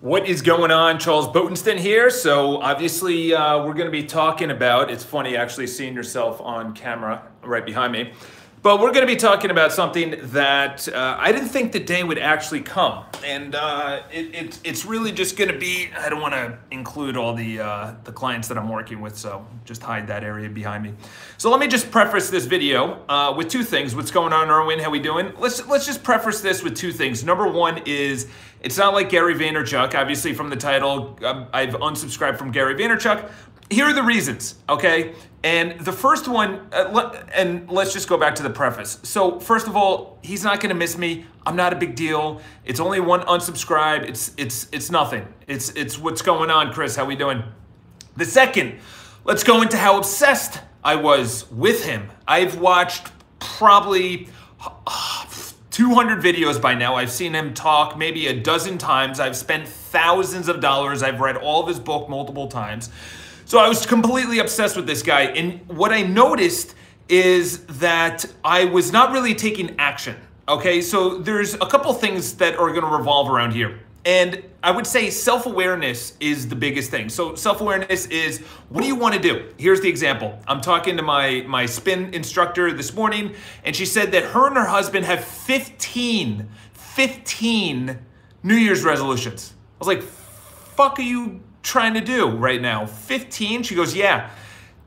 What is going on? Charles Botensten here. So obviously we're going to be talking about, it's funny actually seeing yourself on camera right behind me, but we're going to be talking about something that I didn't think the day would actually come. And it's really just going to be, I don't want to include all the clients that I'm working with, so just hide that area behind me. So let me just preface this video with two things. What's going on, Erwin? How we doing? Let's just preface this with two things. Number one is, it's not like Gary Vaynerchuk. Obviously, from the title, I've unsubscribed from Gary Vaynerchuk. Here are the reasons, okay? And the first one, and let's just go back to the preface. So first of all, he's not gonna miss me. I'm not a big deal. It's only one unsubscribe. It's nothing. It's what's going on, Chris. How we doing? The second, let's go into how obsessed I was with him. I've watched probably 200 videos by now. I've seen him talk maybe a dozen times. I've spent thousands of dollars. I've read all of his book multiple times. So I was completely obsessed with this guy. And what I noticed is that I was not really taking action. Okay, so there's a couple things that are gonna revolve around here. And I would say self-awareness is the biggest thing. So self-awareness is, what do you want to do? Here's the example. I'm talking to my spin instructor this morning, and she said that her and her husband have 15 New Year's resolutions. I was like, fuck are you trying to do right now? 15? She goes, yeah.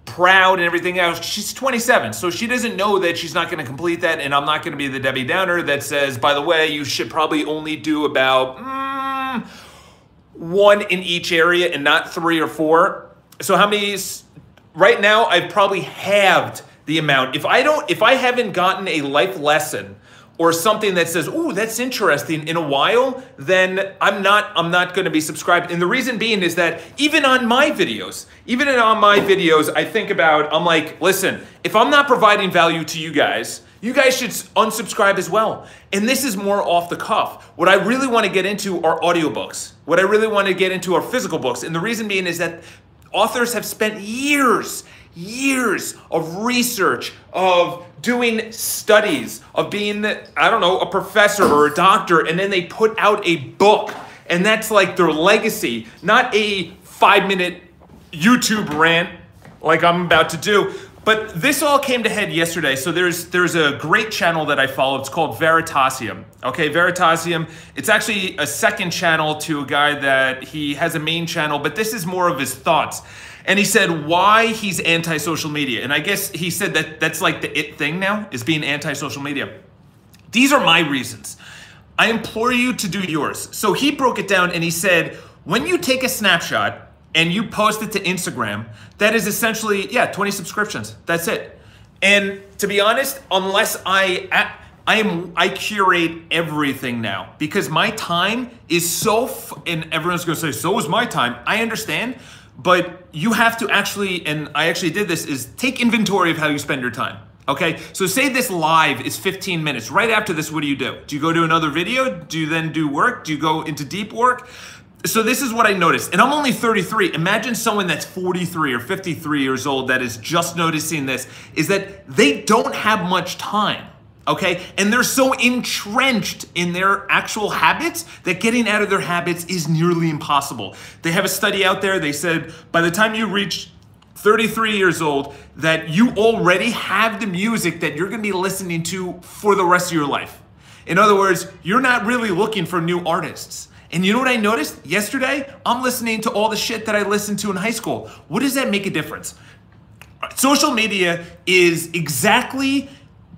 Proud and everything else. She's 27, so she doesn't know that she's not going to complete that, and I'm not going to be the Debbie Downer that says, by the way, you should probably only do about one in each area and not 3 or 4. So how many is, right now I've probably halved the amount. If I haven't gotten a life lesson or something that says, "Oh, that's interesting," in a while, then I'm not going to be subscribed. And the reason being is that even on my videos, I think about, I'm like, listen, if I'm not providing value to you guys should unsubscribe as well. And this is more off the cuff. What I really want to get into are audiobooks. What I really want to get into are physical books. And the reason being is that authors have spent years of research, of doing studies, of being, I don't know, a professor or a doctor, and then they put out a book. And that's like their legacy, not a 5-minute YouTube rant like I'm about to do. But this all came to head yesterday. So there's a great channel that I follow. It's called Veritasium. Okay, Veritasium. It's actually a second channel to a guy that he has a main channel, but this is more of his thoughts. And he said why he's anti-social media. And I guess he said that that's like the it thing now, is being anti-social media. These are my reasons. I implore you to do yours. So he broke it down and he said, when you take a snapshot and you post it to Instagram, that is essentially, yeah, 20 subscriptions. That's it. And to be honest, unless I curate everything now, because my time is so, and everyone's gonna say, so is my time. I understand, but you have to actually, and I actually did this, is take inventory of how you spend your time. Okay, so say this live is 15 minutes. Right after this, what do? Do you go to another video? Do you then do work? Do you go into deep work? So this is what I noticed, and I'm only 33. Imagine someone that's 43 or 53 years old that is just noticing this, is that they don't have much time, okay? And they're so entrenched in their actual habits that getting out of their habits is nearly impossible. They have a study out there, they said by the time you reach 33 years old, that you already have the music that you're gonna be listening to for the rest of your life. In other words, you're not really looking for new artists. And you know what I noticed yesterday? I'm listening to all the shit that I listened to in high school. What does that make a difference? Social media is exactly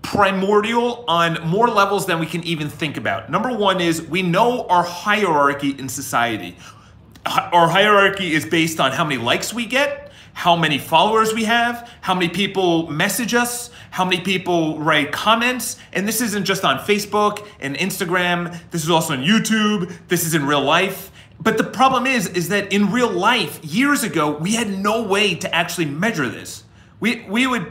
primordial on more levels than we can even think about. Number one is, we know our hierarchy in society. Our hierarchy is based on how many likes we get, how many followers we have, how many people message us, how many people write comments. And this isn't just on Facebook and Instagram. This is also on YouTube. This is in real life. But the problem is that in real life, years ago, we had no way to actually measure this. We would,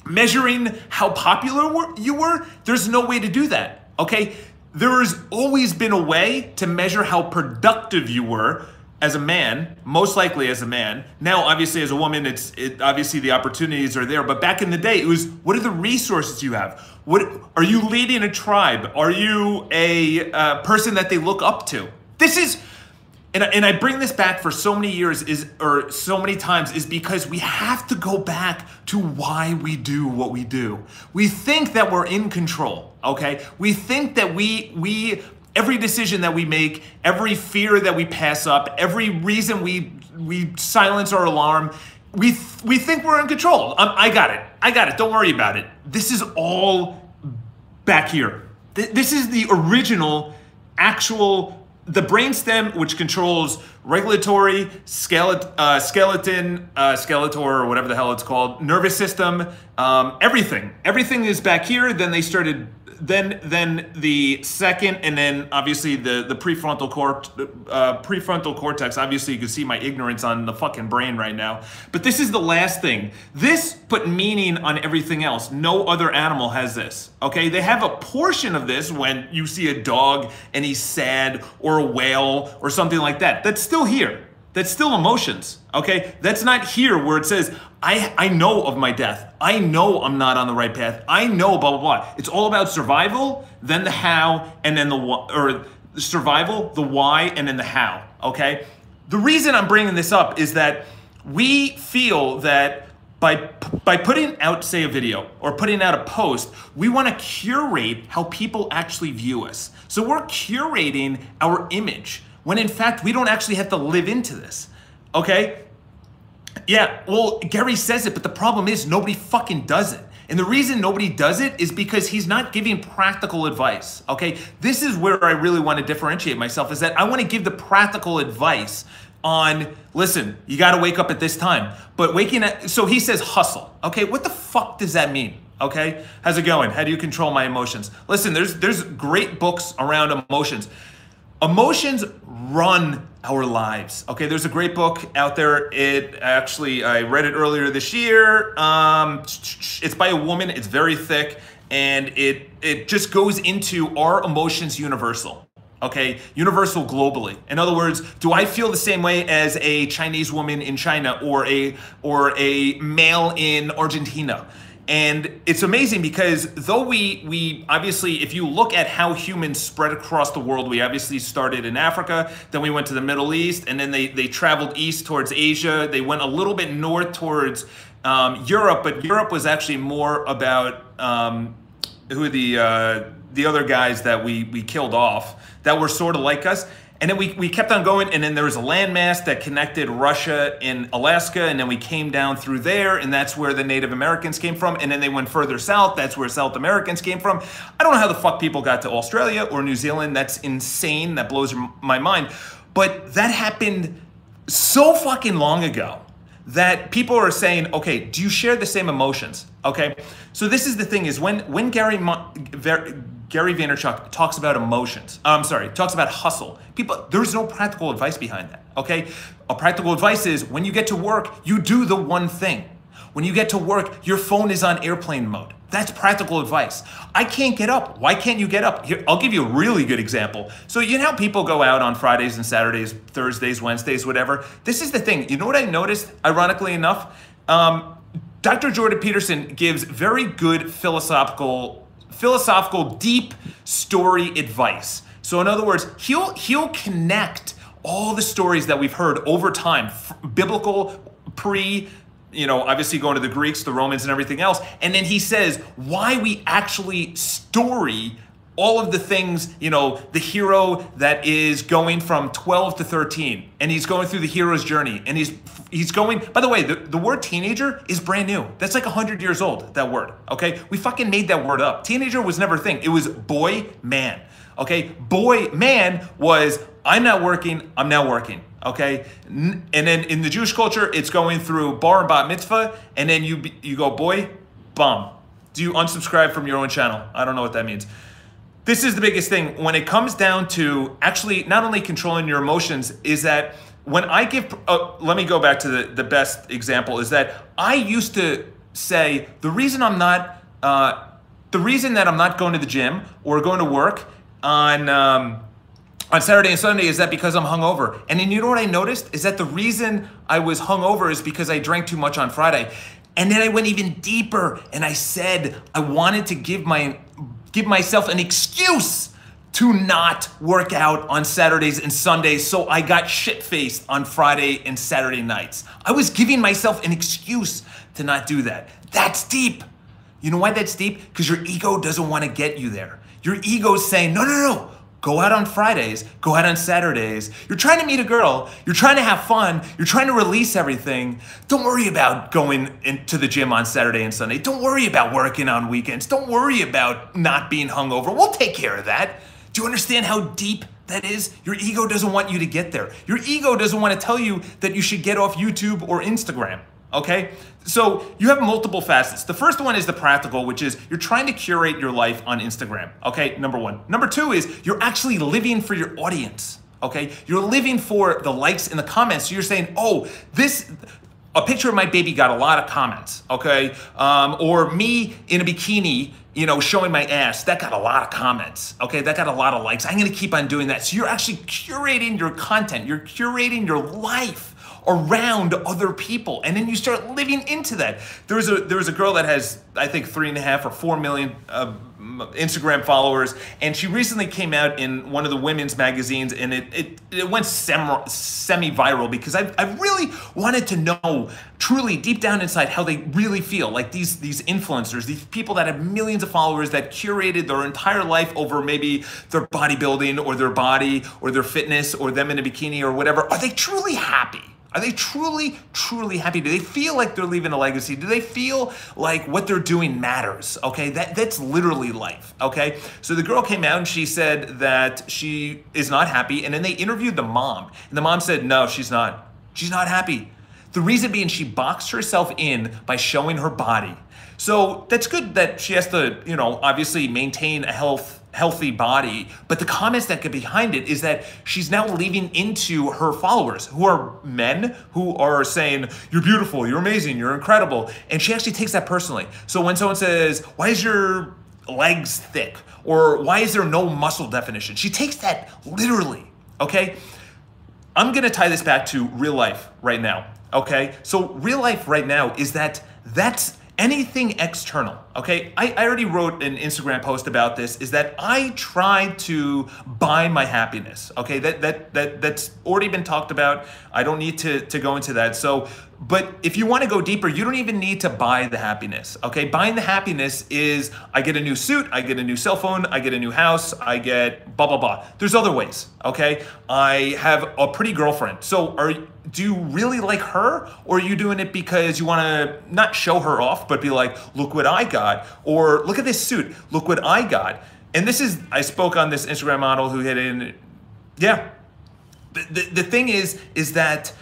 measuring how popular you were, there's no way to do that, okay? There has always been a way to measure how productive you were as a man, most likely as a man. Now, obviously, as a woman, obviously the opportunities are there. But back in the day, it was, what are the resources you have? What are you leading a tribe? Are you a person that they look up to? This is and I bring this back for so many years or so many times is because we have to go back to why we do what we do. We think that we're in control, okay? We think that we every decision that we make, every fear that we pass up, every reason we silence our alarm, we think we're in control. I got it, don't worry about it. This is all back here. This is the original, the brainstem, which controls regulatory, skeleton, skeletor, or whatever the hell it's called, nervous system, everything. Everything is back here. Then they started, then the second, and then obviously the prefrontal cortex. Obviously, you can see my ignorance on the fucking brain right now. But this is the last thing. This put meaning on everything else. No other animal has this. Okay, they have a portion of this when you see a dog and he's sad, or a whale or something like that. That's still here. That's still emotions, okay? That's not here where it says, I know of my death. I know I'm not on the right path. I know blah, blah, blah. It's all about survival, then the how, and then the what, or survival, the why, and then the how, okay? The reason I'm bringing this up is that we feel that by putting out, say, a video or putting out a post, we want to curate how people actually view us. So we're curating our image, when in fact, we don't actually have to live into this, okay? Yeah, well, Gary says it, but the problem is nobody fucking does it. And the reason nobody does it is because he's not giving practical advice, okay? This is where I really want to differentiate myself, is that I want to give the practical advice on, listen, you got to wake up at this time. But so he says hustle, okay? What the fuck does that mean? Okay, how's it going? How do you control my emotions? Listen, there's great books around emotions. Emotions run our lives. Okay, there's a great book out there. I read it earlier this year. It's by a woman. It's very thick, and it just goes into, are emotions universal? Okay, universal globally. In other words, do I feel the same way as a Chinese woman in China or a male in Argentina? And it's amazing because though we obviously, if you look at how humans spread across the world, we obviously started in Africa, then we went to the Middle East, and then they traveled east towards Asia. They went a little bit north towards Europe, but Europe was actually more about who are the other guys that we killed off that were sort of like us. And then we kept on going, and then there was a landmass that connected Russia and Alaska, and then we came down through there, and that's where the Native Americans came from, and then they went further south, that's where South Americans came from. I don't know how the fuck people got to Australia or New Zealand. That's insane. That blows my mind. But that happened so fucking long ago that people are saying, okay, do you share the same emotions? Okay, so this is the thing, is when Gary Vaynerchuk talks about emotions, talks about hustle, there's no practical advice behind that, okay? A practical advice is when you get to work, you do the one thing. When you get to work, your phone is on airplane mode. That's practical advice. I can't get up. Why can't you get up? Here, I'll give you a really good example. So you know how people go out on Fridays and Saturdays, Thursdays, Wednesdays, whatever? This is the thing. You know what I noticed, ironically enough? Dr. Jordan Peterson gives very good philosophical, deep story advice. So in other words, he'll connect all the stories that we've heard over time, biblical, obviously going to the Greeks, the Romans, and everything else. And then he says why we actually story all of the things, the hero that is going from 12 to 13, and he's going through the hero's journey, and he's going, by the way, the word teenager is brand new. That's like 100 years old, that word, okay? We fucking made that word up. Teenager was never a thing. It was boy, man, okay? Boy, man was, I'm not working, I'm now working, okay? And then in the Jewish culture, it's going through bar and bat mitzvah, and then you go, boy, bum. Do you unsubscribe from your own channel? I don't know what that means. This is the biggest thing when it comes down to actually not only controlling your emotions, is that when I give, let me go back to the best example, is that I used to say the reason that I'm not going to the gym or going to work on Saturday and Sunday is that because I'm hungover. And then you know what I noticed is that the reason I was hungover is because I drank too much on Friday. And then I went even deeper and I said I wanted to give myself an excuse to not work out on Saturdays and Sundays, so I got shit-faced on Friday and Saturday nights. I was giving myself an excuse to not do that. That's deep. You know why that's deep? Because your ego doesn't want to get you there. Your ego is saying, no, no, no. Go out on Fridays, go out on Saturdays. You're trying to meet a girl, you're trying to have fun, you're trying to release everything. Don't worry about going into the gym on Saturday and Sunday. Don't worry about working on weekends. Don't worry about not being hungover. We'll take care of that. Do you understand how deep that is? Your ego doesn't want you to get there. Your ego doesn't want to tell you that you should get off YouTube or Instagram. Okay? So you have multiple facets. The first one is the practical, which is you're trying to curate your life on Instagram. Okay, number one. Number two is you're actually living for your audience. Okay? You're living for the likes and the comments. So you're saying, oh, a picture of my baby got a lot of comments. Okay? Or me in a bikini, you know, showing my ass, that got a lot of comments. Okay? That got a lot of likes. I'm going to keep on doing that. So you're actually curating your content. You're curating your life around other people, and then you start living into that. There was a girl that has, I think, 3.5 or 4 million Instagram followers, and she recently came out in one of the women's magazines, and it went semi-viral because I really wanted to know truly deep down inside how they really feel. Like these influencers, these people that have millions of followers that curated their entire life over maybe their bodybuilding or their body or their fitness or them in a bikini or whatever. Are they truly happy? Are they truly, truly happy? Do they feel like they're leaving a legacy? Do they feel like what they're doing matters? Okay, that's literally life, okay? So the girl came out and she said that she is not happy, and then they interviewed the mom, and the mom said, no, she's not. She's not happy. The reason being she boxed herself in by showing her body. So that's good that she has to, you know, obviously maintain a healthy body, but the comments that get behind it is that she's now leaving into her followers who are men who are saying, you're beautiful, you're amazing, you're incredible. And she actually takes that personally. So when someone says, why is your legs thick? Or why is there no muscle definition? She takes that literally, okay? I'm gonna tie this back to real life right now, okay? So real life right now is that's anything external, okay? I already wrote an Instagram post about this, is that I try to buy my happiness, okay? That's already been talked about. I don't need to go into that. So, but if you want to go deeper, you don't even need to buy the happiness, okay? Buying the happiness is I get a new suit, I get a new cell phone, I get a new house, I get blah, blah, blah. There's other ways, okay? I have a pretty girlfriend. So do you really like her, or are you doing it because you want to not show her off, but be like, look what I got, or look at this suit, look what I got. And this is, I spoke on this Instagram model who hit in, yeah. The thing is that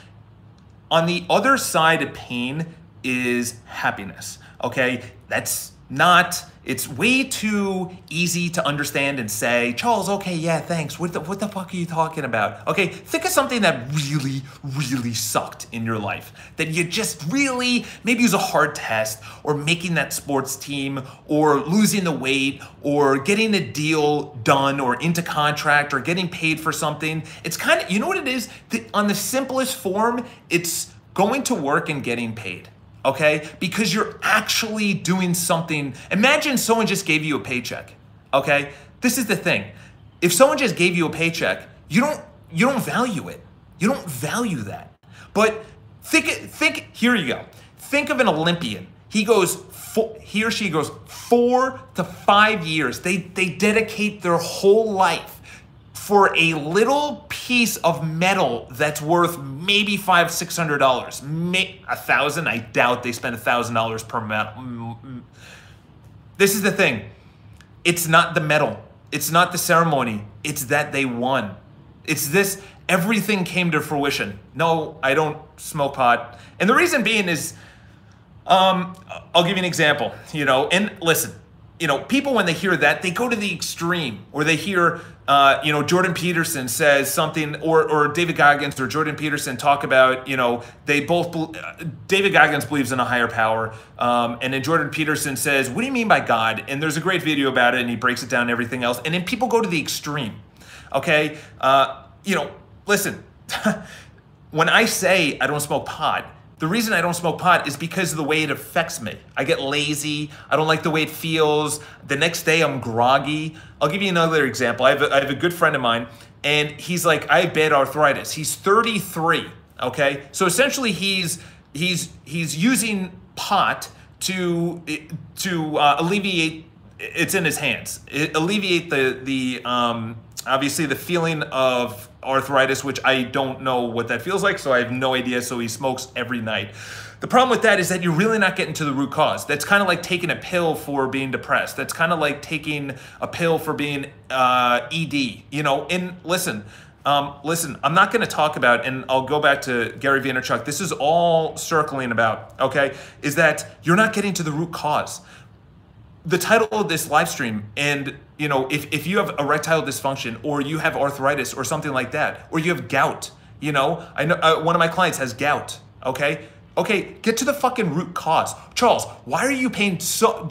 on the other side of pain is happiness, okay? That's not, it's way too easy to understand and say, Charles, okay, yeah, thanks. What the fuck are you talking about? Okay, think of something that really, really sucked in your life. That you just really, maybe it was a hard test, or making that sports team, or losing the weight, or getting a deal done, or into contract, or getting paid for something. It's kind of, you know what it is? On the simplest form, it's going to work and getting paid. Okay, because you're actually doing something. Imagine someone just gave you a paycheck, okay? This is the thing. If someone just gave you a paycheck, you don't value it. You don't value that. But think, here you go. Think of an Olympian. He or she goes 4 to 5 years. They dedicate their whole life for a little piece of metal that's worth maybe $500-600, $1,000. I doubt they spend $1,000 per metal. This is the thing. It's not the medal. It's not the ceremony. It's that they won. It's this, everything came to fruition. No, I don't smoke pot. And the reason being is, I'll give you an example, you know, and listen, you know, people when they hear that, they go to the extreme, or they hear, you know, Jordan Peterson says something, or David Goggins or Jordan Peterson talk about, you know, they both, David Goggins believes in a higher power, and then Jordan Peterson says, what do you mean by God? And there's a great video about it, and he breaks it down and everything else, and then people go to the extreme, okay? You know, listen, when I say I don't smoke pot, The reason I don't smoke pot is because of the way it affects me. I get lazy. I don't like the way it feels. The next day I'm groggy. I'll give you another example. I have a good friend of mine, and he's like, I have bad arthritis. He's 33, okay? So essentially he's using pot to alleviate, it's in his hands, alleviate the obviously the feeling of arthritis, which I don't know what that feels like, so I have no idea. So he smokes every night. The problem with that is that you're really not getting to the root cause. That's kind of like taking a pill for being depressed. That's kind of like taking a pill for being ED, you know. And listen, I'm not going to talk about, and I'll go back to Gary Vaynerchuk. This is all circling about, okay, is that you're not getting to the root cause. The title of this live stream, and you know, if you have erectile dysfunction, or you have arthritis or something like that, or you have gout, you know, I know one of my clients has gout, okay? Okay, get to the fucking root cause. Charles, why are you paying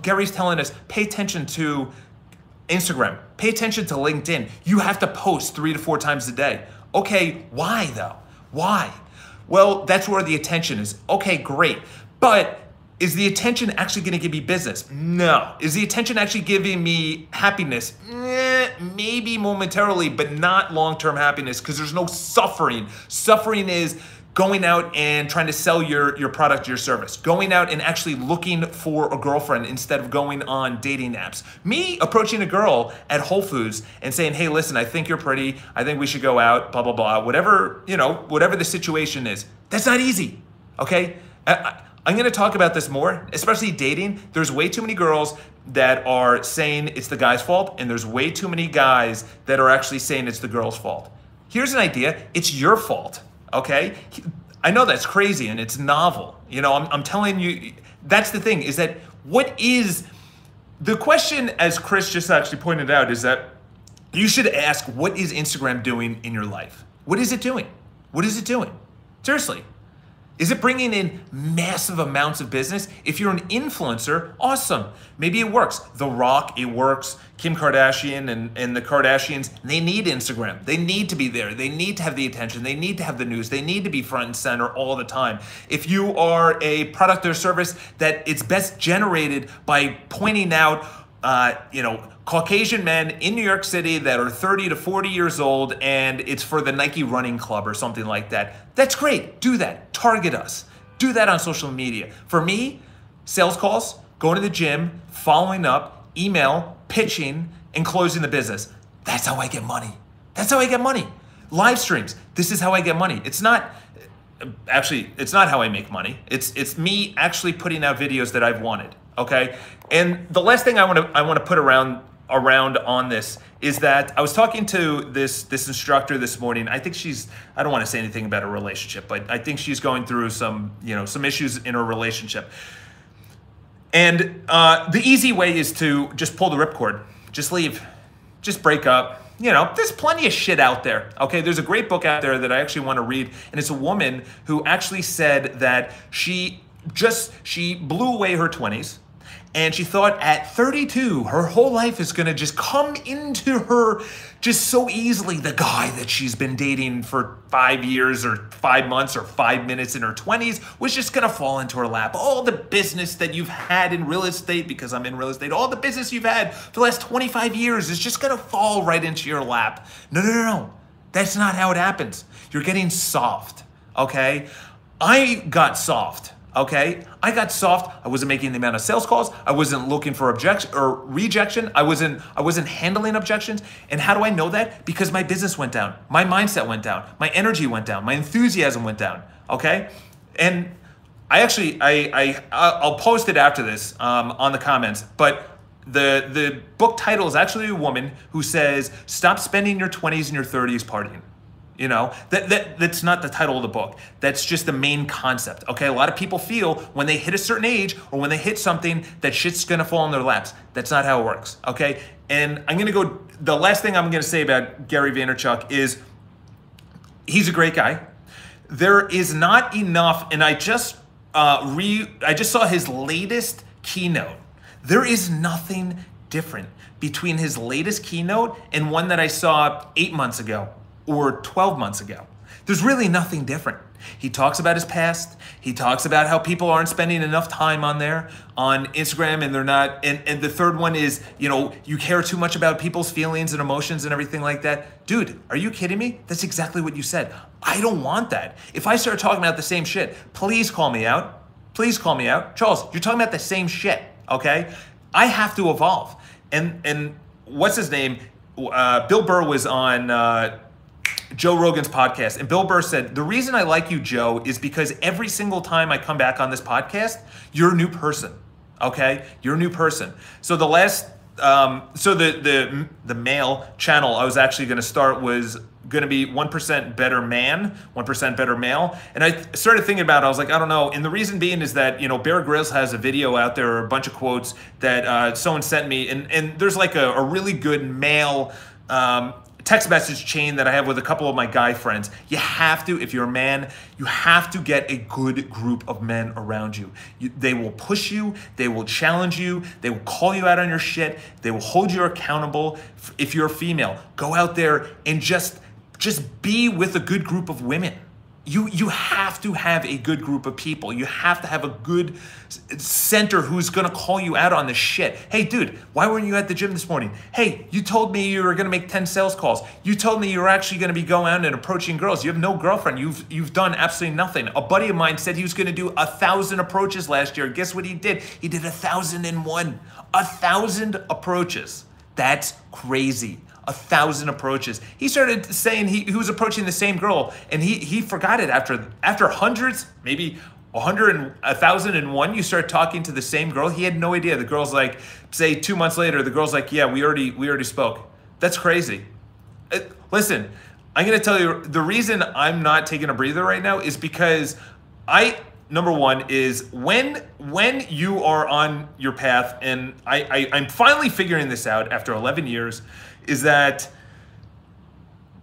Gary's telling us, pay attention to Instagram, pay attention to LinkedIn. You have to post 3 to 4 times a day. Okay, why though? Why? Well, that's where the attention is. Okay, great. But is the attention actually gonna give me business? No. Is the attention actually giving me happiness? Maybe momentarily, but not long-term happiness, because there's no suffering. Suffering is going out and trying to sell your product, your service, going out and actually looking for a girlfriend instead of going on dating apps. Me approaching a girl at Whole Foods and saying, hey, listen, I think you're pretty. I think we should go out, blah, blah, blah. Whatever, you know, whatever the situation is. That's not easy, okay? I'm gonna talk about this more, especially dating. There's way too many girls that are saying it's the guy's fault, and there's way too many guys that are actually saying it's the girl's fault. Here's an idea, it's your fault, okay? I know that's crazy and it's novel. You know, I'm telling you, that's the thing, is that what is, the question, as Chris just actually pointed out, is that you should ask, what is Instagram doing in your life? What is it doing? What is it doing? Seriously. Is it bringing in massive amounts of business? If you're an influencer, awesome. Maybe it works. The Rock, it works. Kim Kardashian and the Kardashians, they need Instagram. They need to be there. They need to have the attention. They need to have the news. They need to be front and center all the time. If you are a product or service that it's best generated by pointing out, you know, Caucasian men in New York City that are 30 to 40 years old, and it's for the Nike running club or something like that. That's great. Do that. Target us. Do that on social media. For me, sales calls, going to the gym, following up, email, pitching, and closing the business. That's how I get money. That's how I get money. Live streams. This is how I get money. It's not, actually, it's not how I make money. It's me actually putting out videos that I've wanted. Okay. And the last thing I want to put around on this is that I was talking to this instructor this morning. I think I don't want to say anything about a relationship, but I think she's going through some issues in her relationship. And the easy way is to just pull the ripcord, just leave, just break up. You know, there's plenty of shit out there. Okay, there's a great book out there that I actually want to read, and it's a woman who actually said that she blew away her 20s. And she thought at 32, her whole life is gonna just come into her just so easily. The guy that she's been dating for 5 years or 5 months or 5 minutes in her 20s was just gonna fall into her lap. All the business that you've had in real estate, because I'm in real estate, all the business you've had for the last 25 years is just gonna fall right into your lap. No. That's not how it happens. You're getting soft, okay? I got soft. Okay, I got soft. I wasn't making the amount of sales calls. I wasn't looking for objection or rejection. I wasn't handling objections. And how do I know that? Because my business went down. My mindset went down. My energy went down. My enthusiasm went down. Okay, and I'll post it after this on the comments. But the book title is actually a woman who says, "Stop spending your 20s and your 30s partying." You know, that's not the title of the book. That's just the main concept, okay? A lot of people feel when they hit a certain age or when they hit something that shit's gonna fall in their laps. That's not how it works, okay? And the last thing I'm gonna say about Gary Vaynerchuk is he's a great guy. There is not enough, and I just saw his latest keynote. There is nothing different between his latest keynote and one that I saw 8 months ago or 12 months ago. There's really nothing different. He talks about his past. He talks about how people aren't spending enough time on there, on Instagram, and they're not. And the third one is, you care too much about people's feelings and emotions and everything like that. Dude, are you kidding me? That's exactly what you said. I don't want that. If I start talking about the same shit, please call me out. Please call me out. Charles, you're talking about the same shit, okay? I have to evolve. And what's his name? Bill Burr was on Joe Rogan's podcast, and Bill Burr said, the reason I like you, Joe, is because every single time I come back on this podcast, you're a new person, okay? You're a new person. So the last, the male channel I was actually going to start was going to be 1% better man, 1% better male. And I started thinking about it. I was like, I don't know. And the reason being is that, Bear Grylls has a video out there, or a bunch of quotes that someone sent me. And there's like a really good male text message chain that I have with a couple of my guy friends. You have to, if you're a man, you have to get a good group of men around you. They will push you, they will challenge you, they will call you out on your shit, they will hold you accountable. If you're a female, go out there and just be with a good group of women. You have to have a good group of people. You have to have a good center who's gonna call you out on the shit. Hey dude, why weren't you at the gym this morning? Hey, you told me you were gonna make 10 sales calls. You told me you were actually gonna be going out and approaching girls. You have no girlfriend. You've done absolutely nothing. A buddy of mine said he was gonna do 1,000 approaches last year. Guess what he did? He did 1,001. 1,000 approaches. That's crazy. 1,000 approaches. He started saying he was approaching the same girl, and he forgot it after hundreds, maybe 100 and 1,001. You start talking to the same girl. He had no idea. The girl's like, say 2 months later, the girl's like, yeah, we already spoke. That's crazy. Listen, I'm gonna tell you, the reason I'm not taking a breather right now is because number one is when you are on your path, and I'm finally figuring this out after 11 years, is that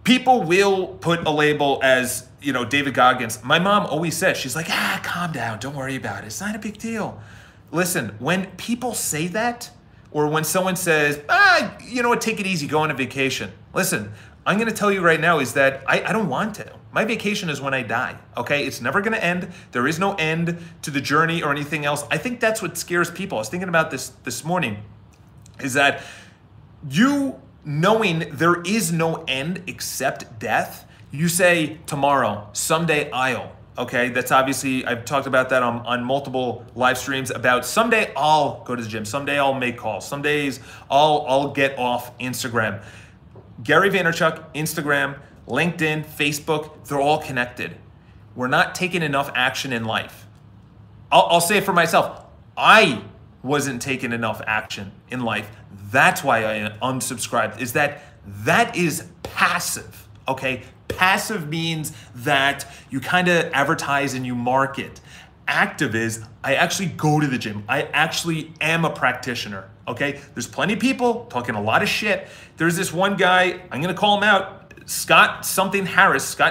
people will put a label as, David Goggins. My mom always says, she's like, calm down, don't worry about it. It's not a big deal. Listen, when people say that, or when someone says, you know what, take it easy, go on a vacation. Listen, I'm gonna tell you right now is that I don't want to. My vacation is when I die, okay? It's never gonna end. There is no end to the journey or anything else. I think that's what scares people. I was thinking about this morning, is that you knowing there is no end except death, you say tomorrow, someday I'll, okay? That's obviously, I've talked about that on multiple live streams about someday I'll go to the gym, someday I'll make calls, some days I'll get off Instagram. Gary Vaynerchuk, Instagram, LinkedIn, Facebook, they're all connected. We're not taking enough action in life. I'll say it for myself. I wasn't taking enough action in life. That's why I unsubscribed, is that is passive, okay? Passive means that you kind of advertise and you market. Active is, I actually go to the gym. I actually am a practitioner, okay? There's plenty of people talking a lot of shit. There's this one guy, I'm gonna call him out, Scott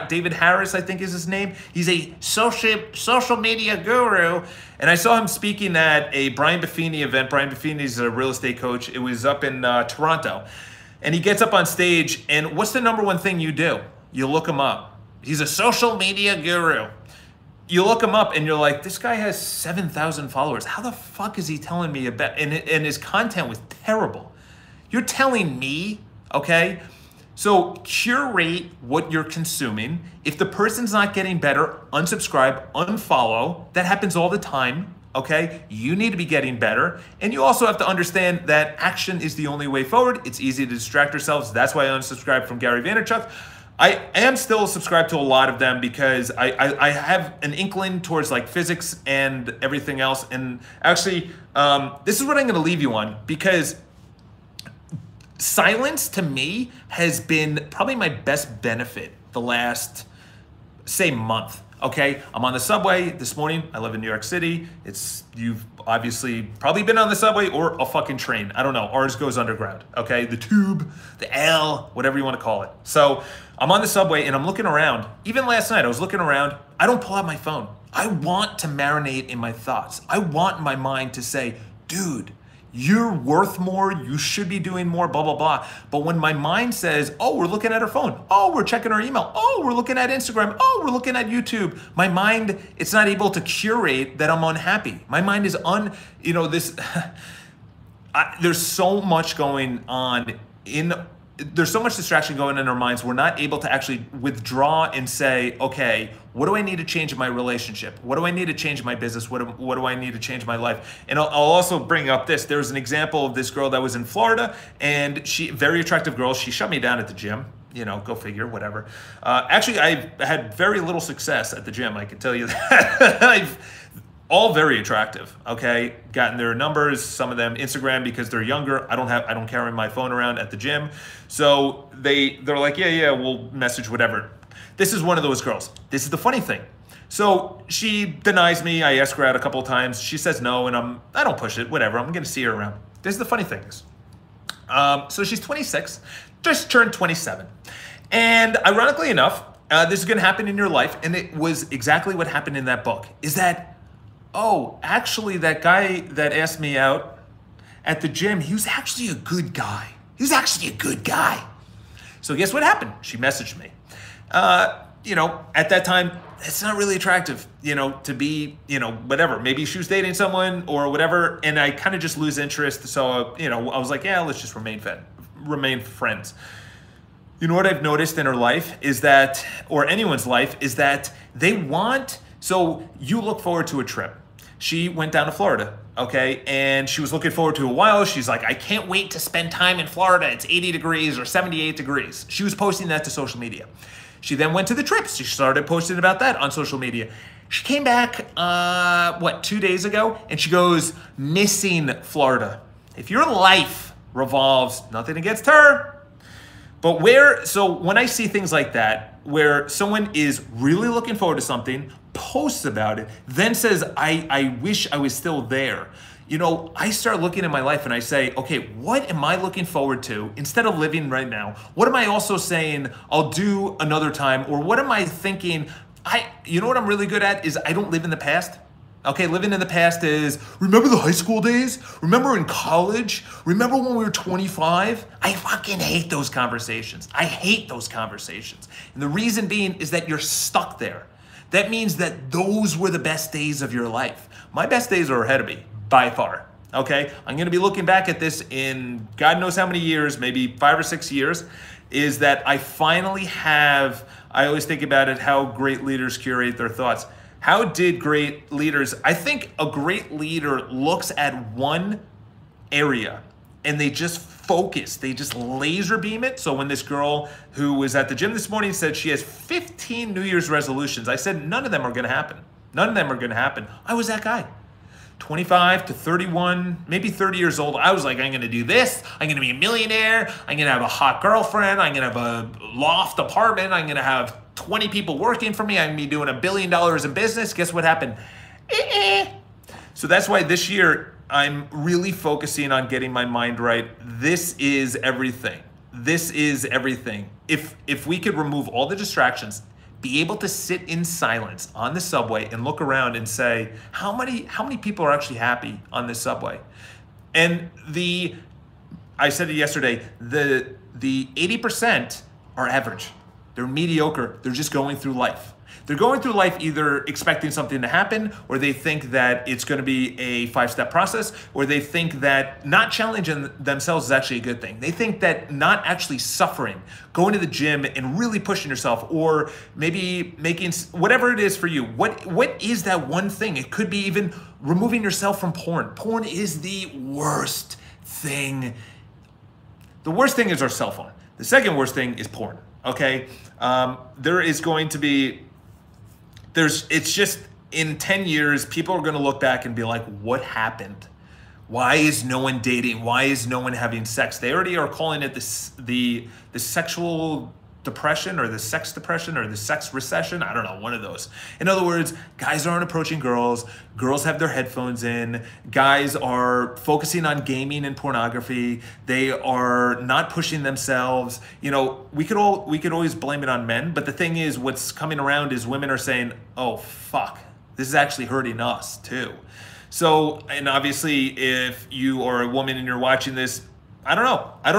David Harris, I think is his name. He's a social media guru. And I saw him speaking at a Brian Buffini event. Brian Buffini is a real estate coach. It was up in Toronto. And he gets up on stage, and what's the number one thing you do? You look him up. He's a social media guru. You look him up and you're like, this guy has 7,000 followers. How the fuck is he telling me about, and his content was terrible. You're telling me, okay? So curate what you're consuming. If the person's not getting better, unsubscribe, unfollow. That happens all the time, okay? You need to be getting better. And you also have to understand that action is the only way forward. It's easy to distract ourselves. That's why I unsubscribed from Gary Vaynerchuk. I am still subscribed to a lot of them because I have an inkling towards like physics and everything else. And actually, this is what I'm gonna leave you on, because silence to me has been probably my best benefit the last, say, month. Okay, I'm on the subway this morning. I live in New York City. You've obviously probably been on the subway or a fucking train. I don't know, ours goes underground, okay? The tube, the L, whatever you wanna call it. So I'm on the subway and I'm looking around. Even last night, I was looking around. I don't pull out my phone. I want to marinate in my thoughts. I want my mind to say, dude, You're worth more. You should be doing more, blah, blah, blah. But when my mind says, oh, we're looking at our phone. Oh, we're checking our email. Oh, we're looking at Instagram. Oh, we're looking at YouTube. My mind, it's not able to curate that I'm unhappy. My mind is there's so much going on there's so much distraction going in our minds. We're not able to actually withdraw and say, okay, what do I need to change in my relationship? What do I need to change in my business? What do I need to change in my life? And I'll also bring up this. There's an example of this girl that was in Florida, and very attractive girl. She shut me down at the gym. Go figure, whatever. Actually, I've had very little success at the gym. I can tell you that. All very attractive, okay? Gotten their numbers, some of them Instagram because they're younger. I don't carry my phone around at the gym. So they're like, yeah, we'll message whatever. This is one of those girls. This is the funny thing. So she denies me. I ask her out a couple of times. She says no, and I don't push it, whatever. I'm gonna see her around. This is the funny thing. So she's 26, just turned 27. And ironically enough, this is gonna happen in your life, and it was exactly what happened in that book, is that oh, actually, that guy that asked me out at the gym, he was actually a good guy. He was actually a good guy. So guess what happened? She messaged me. At that time, it's not really attractive, to be, whatever. Maybe she was dating someone or whatever, and I kind of just lose interest. So, I was like, yeah, let's just remain friends. You know what I've noticed in her life is that, or anyone's life, is that so you look forward to a trip. She went down to Florida, okay? And she was looking forward to a while. She's like, I can't wait to spend time in Florida. It's 80 degrees or 78 degrees. She was posting that to social media. She then went to the trips. She started posting about that on social media. She came back, 2 days ago? And she goes, missing Florida. If your life revolves, nothing against her, but when I see things like that, where someone is really looking forward to something, posts about it, then says, I wish I was still there. I start looking at my life and I say, okay, what am I looking forward to instead of living right now? What am I also saying I'll do another time? Or what am I thinking? What I'm really good at is I don't live in the past. Okay, living in the past is, remember the high school days? Remember in college? Remember when we were 25? I fucking hate those conversations. I hate those conversations. And the reason being is that you're stuck there. That means that those were the best days of your life. My best days are ahead of me, by far. Okay, I'm gonna be looking back at this in God knows how many years, maybe 5 or 6 years, is that I always think about it, how great leaders curate their thoughts. How did great leaders, I think a great leader looks at one area and they just focus, they just laser beam it. So when this girl who was at the gym this morning said she has 15 New Year's resolutions, I said none of them are gonna happen. None of them are gonna happen. I was that guy. 25 to 31, maybe 30 years old, I was like, I'm gonna do this, I'm gonna be a millionaire, I'm gonna have a hot girlfriend, I'm gonna have a loft apartment, I'm gonna have 20 people working for me, I'm gonna be doing $1 billion in business. Guess what happened? So that's why this year, I'm really focusing on getting my mind right. This is everything. This is everything. If we could remove all the distractions, be able to sit in silence on the subway and look around and say, how many people are actually happy on this subway? And I said it yesterday, the 80% are average. They're mediocre. They're just going through life. They're going through life either expecting something to happen, or they think that it's going to be a 5-step process, or they think that not challenging themselves is actually a good thing. They think that not actually suffering, going to the gym and really pushing yourself, or maybe making whatever it is for you. What is that one thing? It could be even removing yourself from porn. Porn is the worst thing. The worst thing is our cell phone. The second worst thing is porn. Okay, there is going to be, it's just in 10 years, people are going to look back and be like, what happened? Why is no one dating? Why is no one having sex? They already are calling it the sexual depression, or the sex depression, or the sex recession. I don't know, one of those. In other words, guys aren't approaching girls. Girls have their headphones in. Guys are focusing on gaming and pornography. They are not pushing themselves. We could always blame it on men, but the thing is, what's coming around is women are saying, oh, fuck, this is actually hurting us too. So, and obviously if you are a woman and you're watching this, I don't know. I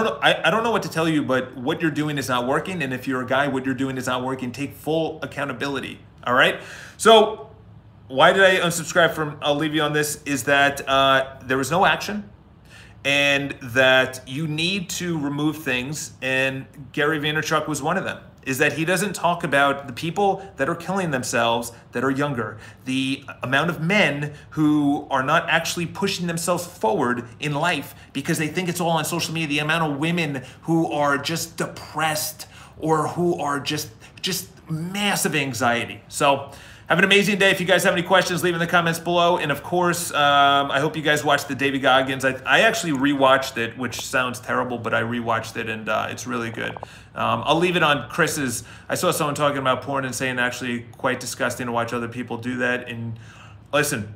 don't know what to tell you, but what you're doing is not working. And if you're a guy, what you're doing is not working. Take full accountability. All right. So why did I unsubscribe from, I'll leave you on this, is that there was no action, and that you need to remove things. And Gary Vaynerchuk was one of them, is that he doesn't talk about the people that are killing themselves that are younger, the amount of men who are not actually pushing themselves forward in life because they think it's all on social media, the amount of women who are just depressed or who are just massive anxiety. So have an amazing day. If you guys have any questions, leave in the comments below. And of course, I hope you guys watched the David Goggins. I actually rewatched it, which sounds terrible, but I rewatched it, and it's really good. I'll leave it on Chris's. I saw someone talking about porn and saying actually quite disgusting to watch other people do that. And listen,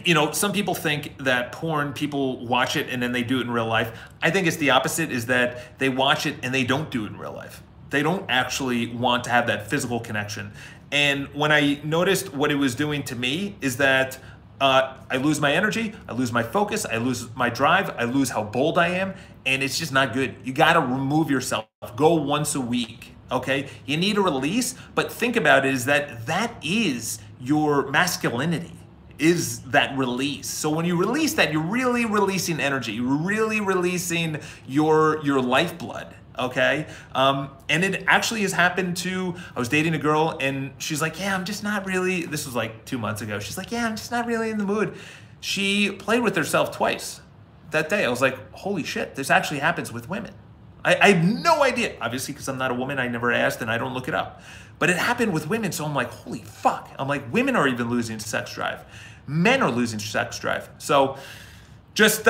you know, some people think that porn, people watch it and then they do it in real life. I think it's the opposite, is that they watch it and they don't do it in real life. They don't actually want to have that physical connection. And when I noticed what it was doing to me is that I lose my energy, I lose my focus, I lose my drive, I lose how bold I am, and it's just not good. You gotta remove yourself. Go once a week, okay? You need a release, but think about it, is that is your masculinity, is that release. So when you release that, you're really releasing energy, you're really releasing your lifeblood. Okay. And it actually has happened to, I was dating a girl and she's like, yeah, I'm just not really, this was like 2 months ago. She's like, yeah, I'm just not really in the mood. She played with herself twice that day. I was like, holy shit, this actually happens with women. I had no idea, obviously, because I'm not a woman. I never asked and I don't look it up, but it happened with women. So I'm like, holy fuck. I'm like, women are even losing sex drive. Men are losing sex drive. So just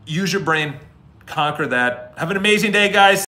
use your brain, conquer that. Have an amazing day, guys.